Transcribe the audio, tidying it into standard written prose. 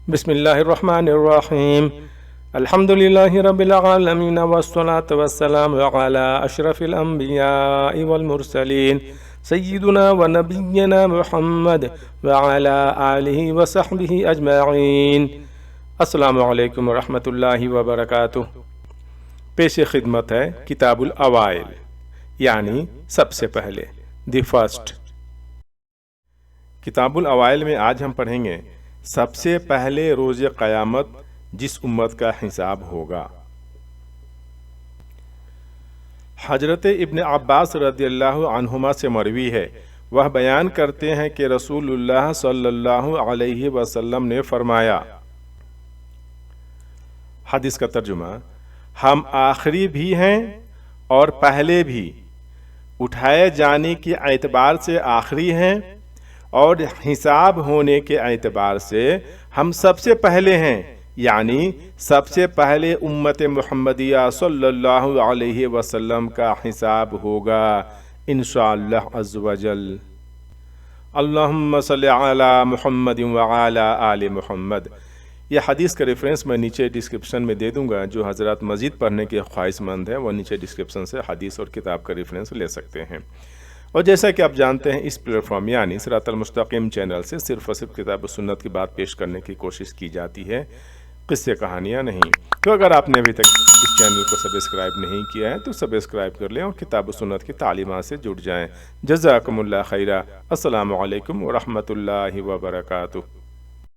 بسم اللہ الرحمن الرحیم الحمد للہ رب العالمین والصلاة والسلام علی اشرف الانبیاء والمرسلین سیدنا و نبینا محمد وعلی آلہ وصحبہ اجمعین۔ السلام علیکم ورحمۃ اللہ وبرکاتہ۔ پیش خدمت ہے کتاب الاوائل، یعنی سب سے پہلے، دی فرسٹ۔ کتاب الاوائل میں آج ہم پڑھیں گے سب سے پہلے روز قیامت جس امت کا حساب ہوگا۔ حضرت ابن عباس رضی اللہ عنہما سے مروی ہے، وہ بیان کرتے ہیں کہ رسول اللہ صلی اللہ علیہ وسلم نے فرمایا، حدیث کا ترجمہ، ہم آخری بھی ہیں اور پہلے بھی، اٹھائے جانے کے اعتبار سے آخری ہیں اور حساب ہونے کے اعتبار سے ہم سب سے پہلے ہیں، یعنی سب سے پہلے امت محمدیہ صلی اللہ علیہ وسلم کا حساب ہوگا انشاءاللہ عز وجل۔ اللہم صلی علی محمد وعلی آل محمد۔ یہ حدیث کا ریفرنس میں نیچے ڈسکرپشن میں دے دوں گا، جو حضرات مزید پڑھنے کے خواہش مند ہیں وہ نیچے ڈسکرپشن سے حدیث اور کتاب کا ریفرنس لے سکتے ہیں۔ اور جیسا کہ آپ جانتے ہیں، اس پلیٹ فارم یعنی صراط المستقیم چینل سے صرف اور صرف کتاب و سنت کی بات پیش کرنے کی کوشش کی جاتی ہے، قصے کہانیاں نہیں۔ تو اگر آپ نے ابھی تک اس چینل کو سبسکرائب نہیں کیا ہے تو سبسکرائب کر لیں اور کتاب و سنت کی تعلیمات سے جڑ جائیں۔ جزاکم اللہ خیرہ۔ السلام علیکم ورحمۃ اللہ وبرکاتہ۔